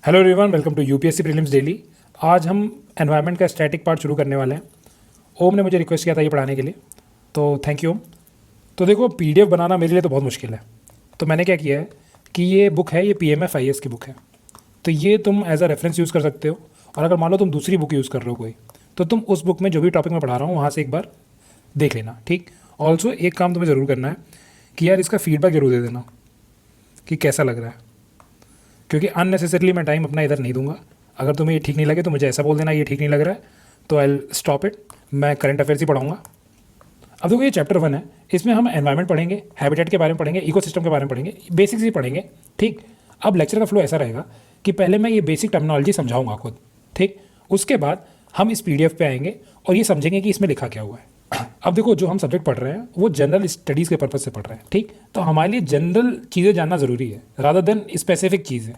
Hello everyone, welcome to UPSC prelims daily. आज हम environment का स्टैटिक पार्ट शुरू करने वाले हैं। ओम ने मुझे रिक्वेस्ट किया था ये पढ़ाने के लिए, तो थैंक यू ओम। तो देखो, पीडीएफ बनाना मेरे लिए तो बहुत मुश्किल है, तो मैंने क्या किया है कि ये बुक है, ये PMFIS की बुक है, तो ये तुम एज अ रेफरेंस यूज़ कर सकते हो। और अगर मान लो तुम दूसरी बुक यूज़ कर रहे हो कोई, तो तुम उस बुक में जो भी टॉपिक मैं पढ़ा रहा हूँ वहाँ से एक बार देख लेना, ठीक। ऑल्सो एक काम तुम्हें ज़रूर करना है कि यार इसका फीडबैक जरूर दे देना कि कैसा लग रहा है, क्योंकि अननेसेसरली मैं टाइम अपना इधर नहीं दूंगा। अगर तुम्हें ये ठीक नहीं लगे तो मुझे ऐसा बोल देना ये ठीक नहीं लग रहा है, तो आई स्टॉप इट। मैं करंट अफेयर्स ही पढ़ाऊंगा। अब देखो, ये चैप्टर 1 है, इसमें हम एनवायरनमेंट पढ़ेंगे, हैबिटेट के बारे में पढ़ेंगे, इकोसिस्टम के बारे में पढ़ेंगे, बेसिक्स ही पढ़ेंगे, ठीक। अब लेक्चर का फ्लो ऐसा रहेगा कि पहले मैं ये बेसिक टर्मिनोलॉजी समझाऊंगा खुद, ठीक। उसके बाद हम इस PDF पे आएंगे और ये समझेंगे कि इसमें लिखा क्या हुआ है। अब देखो, जो हम सब्जेक्ट पढ़ रहे हैं वो जनरल स्टडीज़ के पर्पज़ से पढ़ रहे हैं, ठीक। तो हमारे लिए जनरल चीज़ें जानना ज़रूरी है रादर देन स्पेसिफिक चीज़ें,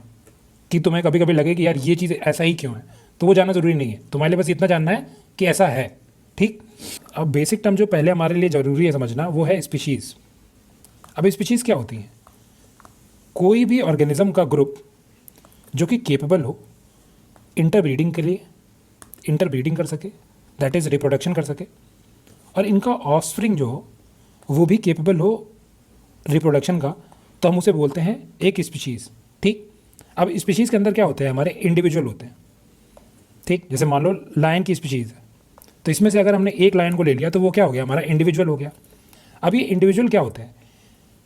कि तुम्हें कभी कभी लगे कि यार ये चीज़ ऐसा ही क्यों है, तो वो जानना ज़रूरी नहीं है। तुम्हारे लिए बस इतना जानना है कि ऐसा है, ठीक। अब बेसिक टर्म जो पहले हमारे लिए ज़रूरी है समझना, वो है स्पीशीज़। अब स्पीशीज़ क्या होती हैं? कोई भी ऑर्गेनिज्म का ग्रुप जो कि केपेबल हो इंटरब्रीडिंग के लिए, इंटरब्रीडिंग कर सके, दैट इज़ रिप्रोडक्शन कर सके, और इनका ऑफस्प्रिंग जो हो वो भी केपेबल हो रिप्रोडक्शन का, तो हम उसे बोलते हैं एक स्पीशीज़, ठीक। अब स्पीशीज़ के अंदर क्या होते हैं? हमारे इंडिविजुअल होते हैं, ठीक। जैसे मान लो लायन की स्पीशीज़ है, तो इसमें से अगर हमने एक लायन को ले लिया तो वो क्या हो गया? हमारा इंडिविजुअल हो गया। अब ये इंडिविजुअल क्या होते हैं?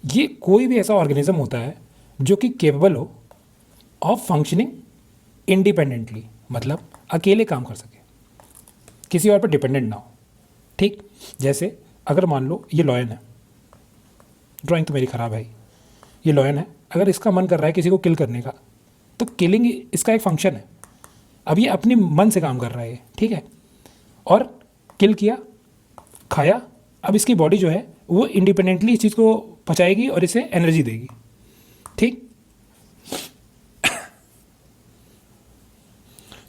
ये कोई भी ऐसा ऑर्गेनिज्म होता है जो कि केपेबल हो ऑफ फंक्शनिंग इंडिपेंडेंटली, मतलब अकेले काम कर सके, किसी और पर डिपेंडेंट ना हो, ठीक। जैसे अगर मान लो ये लॉयन है, ड्राइंग तो मेरी ख़राब है, ये लॉयन है, अगर इसका मन कर रहा है किसी को किल करने का, तो किलिंग इसका एक फंक्शन है। अब ये अपने मन से काम कर रहा है, ठीक है, और किल किया, खाया। अब इसकी बॉडी जो है वो इंडिपेंडेंटली इस चीज़ को पचाएगी और इसे एनर्जी देगी, ठीक।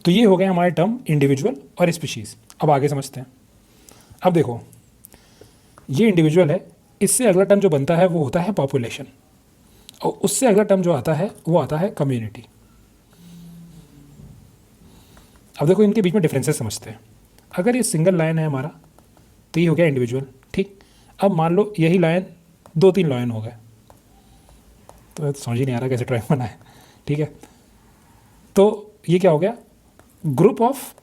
तो ये हो गया हमारे टर्म इंडिविजुअल और स्पीशीज़। अब आगे समझते हैं। अब देखो, ये इंडिविजुअल है, इससे अगला टर्म जो बनता है वो होता है पॉपुलेशन, और उससे अगला टर्म जो आता है वो आता है कम्युनिटी। अब देखो, इनके बीच में डिफरेंसेस समझते हैं। अगर ये सिंगल लायन है हमारा, तो ये हो गया इंडिविजुअल, ठीक। अब मान लो यही लायन 2-3 लायन हो गए, तो समझ ही नहीं आ रहा कैसे ड्राइंग बना है, ठीक है। तो ये क्या हो गया? Group of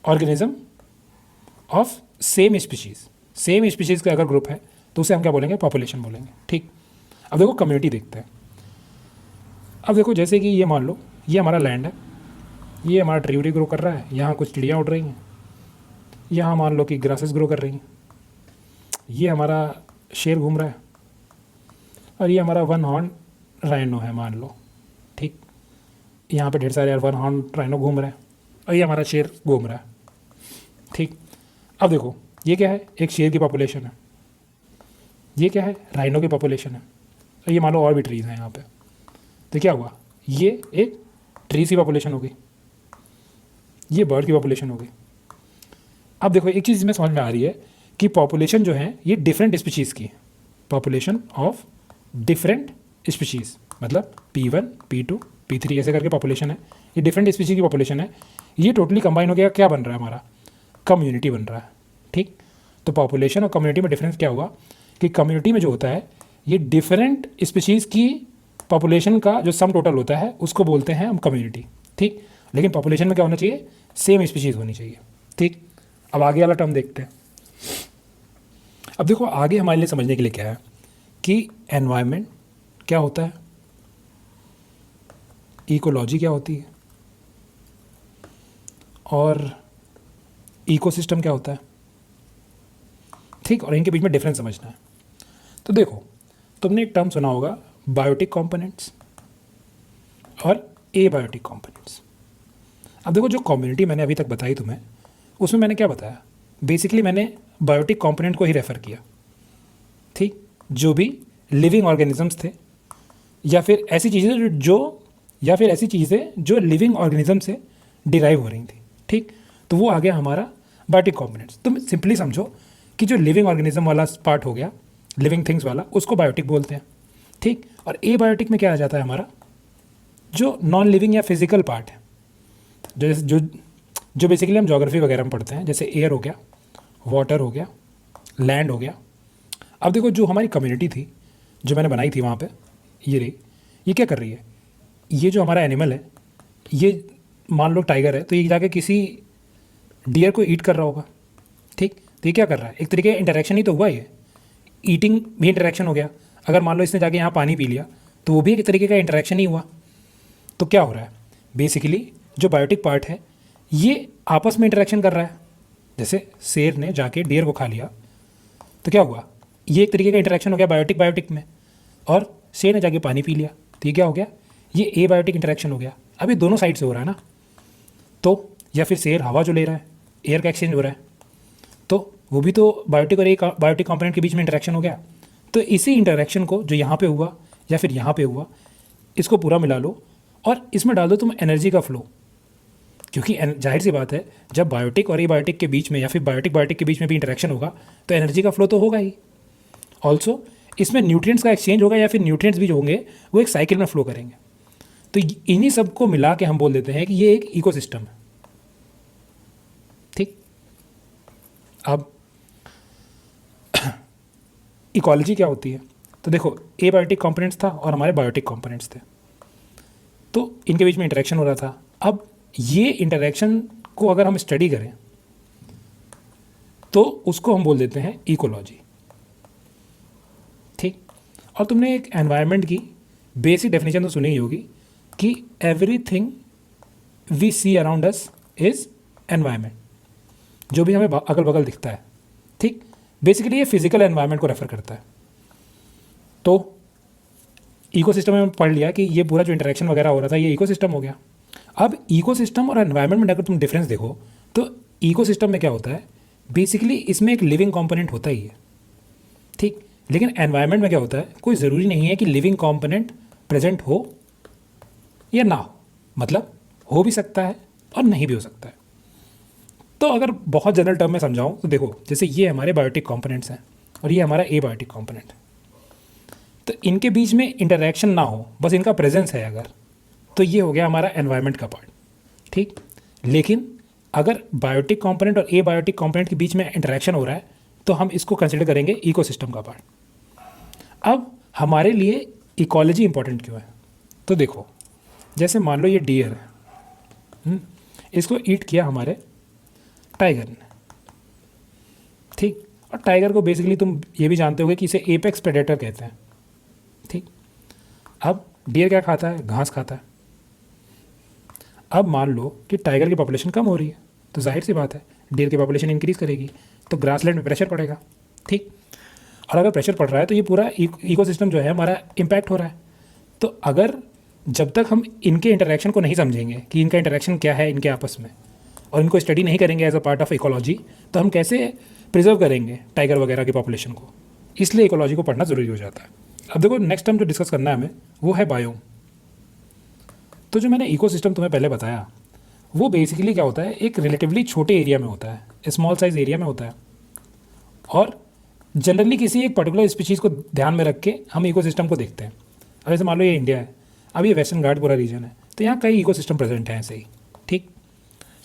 organism of same species. Same species का अगर ग्रुप है तो उसे हम क्या बोलेंगे? पॉपुलेशन बोलेंगे, ठीक। अब देखो, कम्युनिटी देखते हैं। अब देखो, जैसे कि ये मान लो ये हमारा लैंड है, ये हमारा ट्री व्री ग्रो कर रहा है, यहाँ कुछ चिड़ियाँ उड़ रही हैं, यहाँ मान लो कि ग्रासेस ग्रो कर रही हैं, ये हमारा शेर घूम रहा है, और ये हमारा वन हॉर्न राइनो है मान लो, ठीक। यहाँ पे ढेर सारे वन हॉर्न राइनो घूम रहे हैं, और ये हमारा शेर घूम रहा है, ठीक। अब देखो, ये क्या है? एक शेर की पॉपुलेशन है, ये क्या है? राइनो की पॉपुलेशन है, और ये मान लो और भी ट्रीज़ हैं यहाँ पे। तो क्या हुआ? ये एक ट्रीज़ की पॉपुलेशन हो गई, ये बर्ड की पॉपुलेशन हो गई। अब देखो, एक चीज़ इसमें समझ में आ रही है कि पॉपुलेशन जो है ये डिफरेंट स्पीशीज़ की है, पॉपुलेशन ऑफ डिफरेंट स्पीशीज़, मतलब P1 P2 P3 ऐसे करके पॉपुलेशन है, ये डिफरेंट स्पीशीज़ की पॉपुलेशन है। ये टोटली कंबाइन हो गया, क्या बन रहा है? हमारा कम्युनिटी बन रहा है, ठीक। तो पॉपुलेशन और कम्युनिटी में डिफरेंस क्या हुआ कि कम्युनिटी में जो होता है ये डिफरेंट स्पीशीज़ की पॉपुलेशन का जो सम टोटल होता है उसको बोलते हैं हम कम्युनिटी, ठीक। लेकिन पॉपुलेशन में क्या होना चाहिए? सेम स्पीशीज़ होनी चाहिए, ठीक। अब आगे वाला टर्म देखते हैं। अब देखो, आगे हमारे लिए समझने के लिए क्या है कि एनवायरनमेंट क्या होता है, इकोलॉजी क्या होती है, और इकोसिस्टम क्या होता है, ठीक। और इनके बीच में डिफरेंस समझना है। तो देखो, तुमने एक टर्म सुना होगा बायोटिक कंपोनेंट्स और एबायोटिक कंपोनेंट्स। अब देखो, जो कम्युनिटी मैंने अभी तक बताई तुम्हें, उसमें मैंने क्या बताया? बेसिकली मैंने बायोटिक कंपोनेंट को ही रेफ़र किया, ठीक। जो भी लिविंग ऑर्गेनिजम्स थे, या फिर ऐसी चीज़ें जो लिविंग ऑर्गेनिज्म से डिराइव हो रही थी, ठीक। तो वो आ गया हमारा बायोटिक कंपोनेंट्स। तुम सिंपली समझो कि जो लिविंग ऑर्गेनिज्म वाला पार्ट हो गया, लिविंग थिंग्स वाला, उसको बायोटिक बोलते हैं, ठीक। और एबायोटिक में क्या आ जाता है? हमारा जो नॉन लिविंग या फिजिकल पार्ट है, जैसे जो बेसिकली हम ज्योग्राफी वगैरह में पढ़ते हैं, जैसे एयर हो गया, वाटर हो गया, लैंड हो गया। अब देखो जो हमारी कम्युनिटी थी जो मैंने बनाई थी वहाँ पे, ये रही, ये क्या कर रही है, ये जो हमारा एनिमल है, ये मान लो टाइगर है, तो ये जाके किसी डियर को ईट कर रहा होगा, ठीक। तो ये क्या कर रहा है, एक तरीके का इंटरेक्शन ही तो हुआ, ये ईटिंग भी इंटरेक्शन हो गया। अगर मान लो इसने जाके यहाँ पानी पी लिया तो वो भी एक तरीके का इंटरेक्शन ही हुआ। तो क्या हो रहा है, बेसिकली जो बायोटिक पार्ट है ये आपस में इंटरेक्शन कर रहा है। जैसे शेर ने जाके डियर को खा लिया तो क्या हुआ, ये एक तरीके का इंटरेक्शन हो गया बायोटिक बायोटिक में, और शेर ने जाके पानी पी लिया तो ये क्या हो गया, ये ए बायोटिक इंटरेक्शन हो गया। अब ये दोनों साइड से हो रहा है ना, तो या फिर शेर हवा जो ले रहा है, एयर का एक्सचेंज हो रहा है, तो वो भी तो बायोटिक और एक बायोटिक कंपोनेंट के बीच में इंटरेक्शन हो गया। तो इसी इंटरेक्शन को जो यहाँ पे हुआ या फिर यहाँ पे हुआ, इसको पूरा मिला लो और इसमें डाल दो तुम एनर्जी का फ्लो। क्योंकि जाहिर सी बात है, जब बायोटिक और एबायोटिक के बीच में या फिर बायोटिक बायोटिक के बीच में भी इंटरेक्शन होगा तो एनर्जी का फ्लो तो होगा ही। ऑल्सो इसमें न्यूट्रिएंट्स का एक्सचेंज होगा या फिर न्यूट्रिएंट्स भी जो होंगे वो एक साइकिल में फ्लो करेंगे। तो इन्हीं सब को मिला के हम बोल देते हैं कि ये एक इकोसिस्टम है, ठीक। अब इकोलॉजी क्या होती है, तो देखो एबायोटिक कंपोनेंट्स था और हमारे बायोटिक कंपोनेंट्स थे, तो इनके बीच में इंटरेक्शन हो रहा था। अब ये इंटरेक्शन को अगर हम स्टडी करें तो उसको हम बोल देते हैं इकोलॉजी, ठीक। और तुमने एक एनवायरनमेंट की बेसिक डेफिनेशन तो सुनी ही होगी कि everything we see around us is environment, जो भी हमें अगल बगल दिखता है, ठीक। बेसिकली ये फिजिकल एनवायरनमेंट को रेफर करता है। तो इकोसिस्टम में पढ़ लिया कि ये पूरा जो इंटरेक्शन वगैरह हो रहा था ये इकोसिस्टम हो गया। अब इकोसिस्टम और एनवायरनमेंट में अगर तुम डिफरेंस देखो तो इकोसिस्टम में क्या होता है, बेसिकली इसमें एक लिविंग कंपोनेंट होता ही है, ठीक। लेकिन एनवायरनमेंट में क्या होता है, कोई ज़रूरी नहीं है कि लिविंग कंपोनेंट प्रेजेंट हो या ना हो, मतलब हो भी सकता है और नहीं भी हो सकता है। तो अगर बहुत जनरल टर्म में समझाऊं तो देखो, जैसे ये हमारे बायोटिक कंपोनेंट्स हैं और ये हमारा एबायोटिक कंपोनेंट है, तो इनके बीच में इंटरेक्शन ना हो, बस इनका प्रेजेंस है अगर, तो ये हो गया हमारा एनवायरनमेंट का पार्ट, ठीक। लेकिन अगर बायोटिक कंपोनेंट और एबायोटिक कंपोनेंट के बीच में इंटरेक्शन हो रहा है तो हम इसको कंसिडर करेंगे इकोसिस्टम का पार्ट। अब हमारे लिए इकोलॉजी इंपॉर्टेंट क्यों है, तो देखो जैसे मान लो ये डियर है, इसको ईट किया हमारे टाइगर ने, ठीक। और टाइगर को बेसिकली तुम ये भी जानते होगे कि इसे एपेक्स प्रेडेटर कहते हैं, ठीक। अब डियर क्या खाता है, घास खाता है। अब मान लो कि टाइगर की पॉपुलेशन कम हो रही है तो जाहिर सी बात है डियर की पॉपुलेशन इंक्रीज करेगी, तो ग्रासलैंड में प्रेशर पड़ेगा, ठीक। और अगर प्रेशर पड़ रहा है तो ये पूरा इकोसिस्टम जो है हमारा इम्पैक्ट हो रहा है। तो अगर जब तक हम इनके इंटरेक्शन को नहीं समझेंगे कि इनका इंटरेक्शन क्या है इनके आपस में, और इनको स्टडी नहीं करेंगे as a part of ecology, तो हम कैसे प्रिजर्व करेंगे टाइगर वगैरह की पॉपुलेशन को। इसलिए इकोलॉजी को पढ़ना ज़रूरी हो जाता है। अब देखो नेक्स्ट टर्म जो डिस्कस करना है हमें वो है बायोम। तो जो मैंने इकोसिस्टम तुम्हें पहले बताया वो बेसिकली क्या होता है, एक रिलेटिवली छोटे एरिया में होता है, स्मॉल साइज एरिया में होता है, और जनरली किसी एक पर्टिकुलर स्पीशीज़ को ध्यान में रख के हम इकोसिस्टम को देखते हैं। अब जैसे मान लो ये इंडिया है, अब ये वेस्टर्न घाट पूरा रीजन है, तो यहाँ कई इकोसिस्टम प्रेजेंट हैं ऐसे ही, ठीक।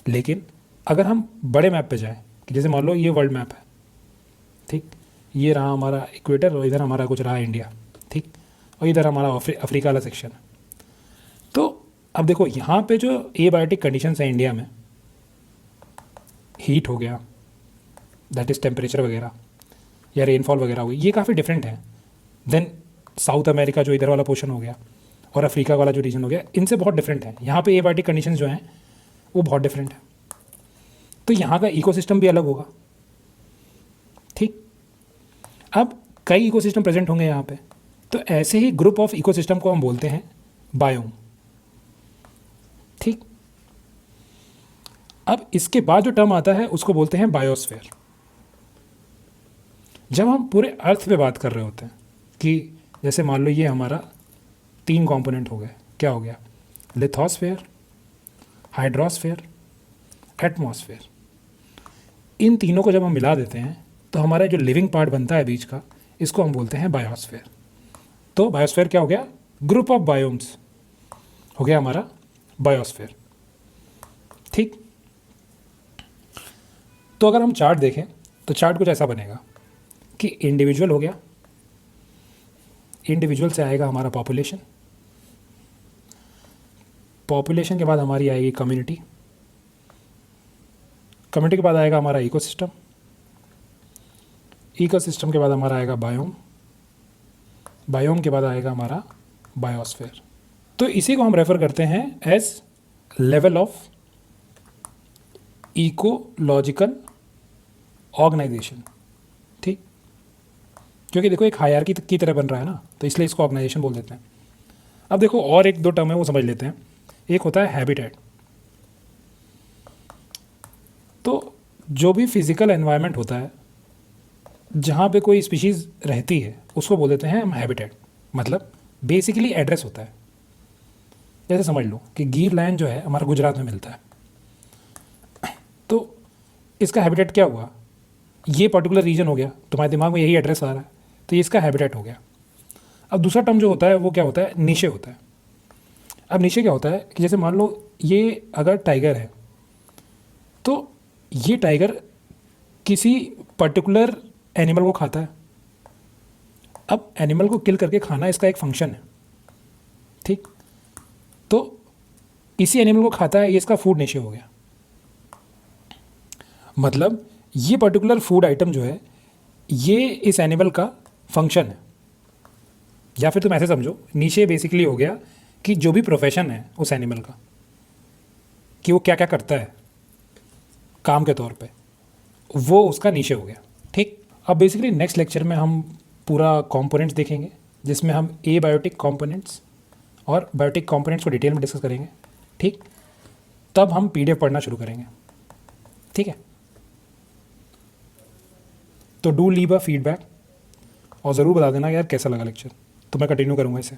लेकिन अगर हम बड़े मैप पे जाएं कि जैसे मान लो ये वर्ल्ड मैप है, ठीक, ये रहा हमारा इक्वेटर और इधर हमारा कुछ रहा इंडिया, ठीक, और इधर हमारा अफ्रीका वाला सेक्शन है। तो अब देखो यहाँ पे जो एबायोटिक कंडीशंस हैं इंडिया में, हीट हो गया, दैट इज़ टेम्परेचर वगैरह, या रेनफॉल वगैरह हो गई, ये काफ़ी डिफरेंट है देन साउथ अमेरिका जो इधर वाला पोर्शन हो गया और अफ्रीका वाला जो रीजन हो गया, इनसे बहुत डिफरेंट है। यहाँ पे एबायोटिक कंडीशंस जो हैं वो बहुत डिफरेंट है, तो यहाँ का इकोसिस्टम भी अलग होगा, ठीक। अब कई इकोसिस्टम प्रेजेंट होंगे यहाँ पे, तो ऐसे ही ग्रुप ऑफ इकोसिस्टम को हम बोलते हैं बायोम, ठीक। अब इसके बाद जो टर्म आता है उसको बोलते हैं बायोस्फीयर। जब हम पूरे अर्थ पे बात कर रहे होते हैं कि जैसे मान लो ये हमारा 3 कंपोनेंट हो गए, क्या हो गया, लिथोस्फीयर, हाइड्रोस्फीयर, एटमॉस्फेयर। इन तीनों को जब हम मिला देते हैं तो हमारा जो लिविंग पार्ट बनता है बीच का, इसको हम बोलते हैं बायोस्फीयर। तो बायोस्फीयर क्या हो गया, ग्रुप ऑफ बायोम्स। हो गया हमारा बायोस्फीयर। ठीक, तो अगर हम चार्ट देखें तो चार्ट कुछ ऐसा बनेगा कि इंडिविजुअल हो गया, इंडिविजुअल से आएगा हमारा पॉपुलेशन, पॉपुलेशन के बाद हमारी आएगी कम्युनिटी, कम्युनिटी के बाद आएगा हमारा इकोसिस्टम, इकोसिस्टम के बाद हमारा आएगा बायोम, बायोम के बाद आएगा हमारा बायोस्फीयर। तो इसी को हम रेफर करते हैं as level of ecological organisation. ठीक, क्योंकि देखो एक हायरार्की की तरह बन रहा है ना, तो इसलिए इसको ऑर्गेनाइजेशन बोल देते हैं। अब देखो और एक दो टर्म है वो समझ लेते हैं। एक होता है हैबिटेट। तो जो भी फिजिकल एनवायरनमेंट होता है जहाँ पे कोई स्पीशीज़ रहती है उसको बोल देते हैं हम हैबिटेट। मतलब बेसिकली एड्रेस होता है। जैसे समझ लो कि गिर लायन जो है हमारा गुजरात में मिलता है, तो इसका हैबिटेट क्या हुआ, ये पर्टिकुलर रीजन हो गया, तुम्हारे दिमाग में यही एड्रेस आ रहा है, तो ये इसका हैबिटेट हो गया। अब दूसरा टर्म जो होता है वो क्या होता है, नीशे होता है। अब नीशे क्या होता है कि जैसे मान लो ये अगर टाइगर है तो ये टाइगर किसी पर्टिकुलर एनिमल को खाता है। अब एनिमल को किल करके खाना इसका एक फंक्शन है। ठीक, तो इसी एनिमल को खाता है, ये इसका फूड नेचर हो गया। मतलब ये पर्टिकुलर फूड आइटम जो है ये इस एनिमल का फंक्शन है। या फिर तुम ऐसे समझो, नीचे बेसिकली हो गया कि जो भी प्रोफेशन है उस एनिमल का, कि वो क्या क्या करता है काम के तौर पे, वो उसका नीचे हो गया। ठीक, अब बेसिकली नेक्स्ट लेक्चर में हम पूरा कंपोनेंट्स देखेंगे, जिसमें हम एबायोटिक कंपोनेंट्स और बायोटिक कंपोनेंट्स को डिटेल में डिस्कस करेंगे। ठीक, तब हम पीडीएफ पढ़ना शुरू करेंगे। ठीक है, तो डू लीव अ फीडबैक और ज़रूर बता देना यार कैसा लगा लेक्चर, तो मैं कंटिन्यू करूँगा इसे।